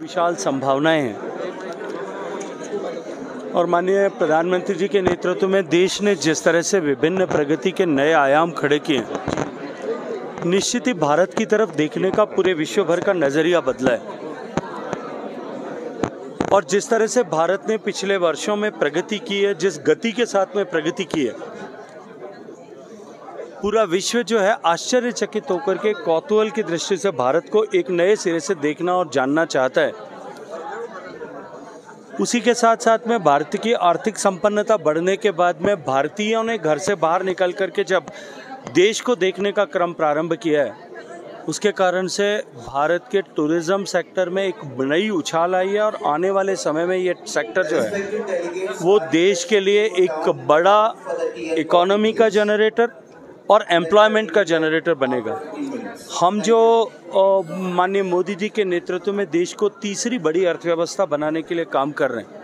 विशाल संभावनाएं हैं और माननीय प्रधानमंत्री जी के नेतृत्व में देश ने जिस तरह से विभिन्न प्रगति के नए आयाम खड़े किए, निश्चित ही भारत की तरफ देखने का पूरे विश्व भर का नजरिया बदला है। और जिस तरह से भारत ने पिछले वर्षों में प्रगति की है, जिस गति के साथ में प्रगति की है, पूरा विश्व जो है आश्चर्यचकित होकर के कौतूहल की दृष्टि से भारत को एक नए सिरे से देखना और जानना चाहता है। उसी के साथ साथ में भारत की आर्थिक संपन्नता बढ़ने के बाद में भारतीयों ने घर से बाहर निकल करके जब देश को देखने का क्रम प्रारंभ किया है, उसके कारण से भारत के टूरिज्म सेक्टर में एक नई उछाल आई है और आने वाले समय में ये सेक्टर जो है वो देश के लिए एक बड़ा इकोनॉमी का जनरेटर और एम्प्लॉयमेंट का जनरेटर बनेगा। हम जो माननीय मोदी जी के नेतृत्व में देश को तीसरी बड़ी अर्थव्यवस्था बनाने के लिए काम कर रहे हैं।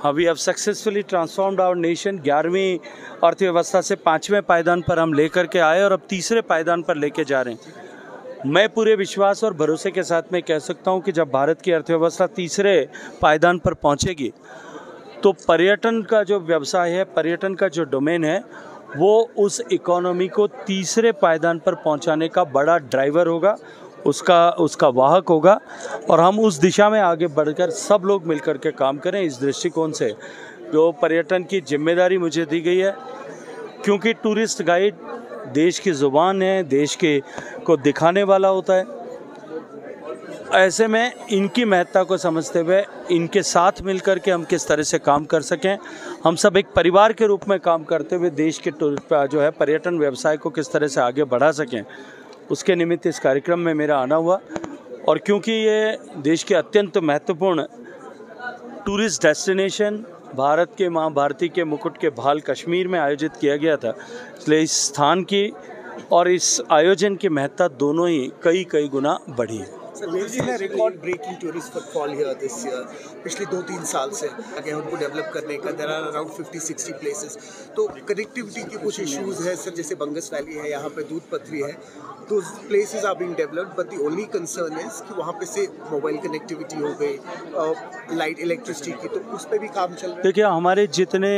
We have successfully transformed our nation. 11वीं अर्थव्यवस्था से 5वें पायदान पर हम लेकर के आए और अब तीसरे पायदान पर लेके जा रहे हैं। मैं पूरे विश्वास और भरोसे के साथ में कह सकता हूं कि जब भारत की अर्थव्यवस्था तीसरे पायदान पर पहुंचेगी तो पर्यटन का जो व्यवसाय है, पर्यटन का जो डोमेन है, वो उस इकोनॉमी को तीसरे पायदान पर पहुंचाने का बड़ा ड्राइवर होगा, उसका वाहक होगा। और हम उस दिशा में आगे बढ़कर सब लोग मिलकर के काम करें। इस दृष्टिकोण से जो पर्यटन की जिम्मेदारी मुझे दी गई है, क्योंकि टूरिस्ट गाइड देश की ज़ुबान है, देश के को दिखाने वाला होता है, ऐसे में इनकी महत्ता को समझते हुए इनके साथ मिलकर के हम किस तरह से काम कर सकें, हम सब एक परिवार के रूप में काम करते हुए देश के जो है पर्यटन व्यवसाय को किस तरह से आगे बढ़ा सकें, उसके निमित्त इस कार्यक्रम में मेरा आना हुआ। और क्योंकि ये देश के अत्यंत महत्वपूर्ण टूरिस्ट डेस्टिनेशन भारत के माँ भारती के मुकुट के भाल कश्मीर में आयोजित किया गया था, इसलिए इस स्थान की और इस आयोजन की महत्ता दोनों ही कई गुना बढ़ी है। Sir, we've seen a record breaking tourist footfall here this year. पिछले 2-3 साल से आगे उनको डेवलप करने का there are around 50-60 places. तो कनेक्टिविटी के कुछ इश्यूज है सर, जैसे बंगस वैली है, यहाँ पे दूध पथरी है, तो places are being developed, but the only concern is कि वहाँ पे से मोबाइल कनेक्टिविटी हो गई, लाइट इलेक्ट्रिसिटी की, तो उस पर भी काम चल रहा है। देखिए, हमारे जितने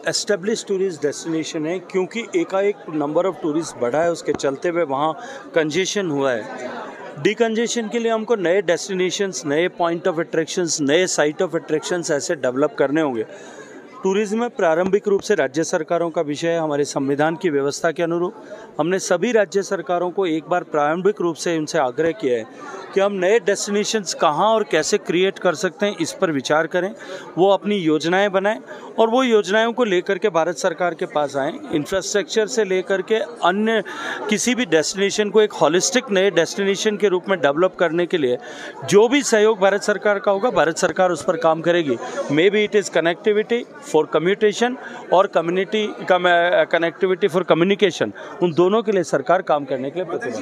एस्टेब्लिश टूरिस्ट डेस्टिनेशन है, क्योंकि एकाएक नंबर ऑफ टूरिस्ट बढ़ा है, उसके चलते हुए वहाँ कंजेशन हुआ है। डिकंजेशन के लिए हमको नए डेस्टिनेशंस, नए पॉइंट ऑफ अट्रैक्शंस, नए साइट ऑफ अट्रैक्शंस ऐसे डेवलप करने होंगे। टूरिज्म में प्रारंभिक रूप से राज्य सरकारों का विषय है। हमारे संविधान की व्यवस्था के अनुरूप हमने सभी राज्य सरकारों को एक बार प्रारंभिक रूप से उनसे आग्रह किया है कि हम नए डेस्टिनेशंस कहाँ और कैसे क्रिएट कर सकते हैं, इस पर विचार करें, वो अपनी योजनाएं बनाएं और वो योजनाओं को लेकर के भारत सरकार के पास आएँ। इंफ्रास्ट्रक्चर से लेकर के अन्य किसी भी डेस्टिनेशन को एक हॉलिस्टिक नए डेस्टिनेशन के रूप में डेवलप करने के लिए जो भी सहयोग भारत सरकार का होगा, भारत सरकार उस पर काम करेगी। May be it is connectivity for commutation और कम्युनिटी कनेक्टिविटी फॉर कम्युनिकेशन, उन दोनों के लिए सरकार काम करने के लिए प्रतिबद्ध है।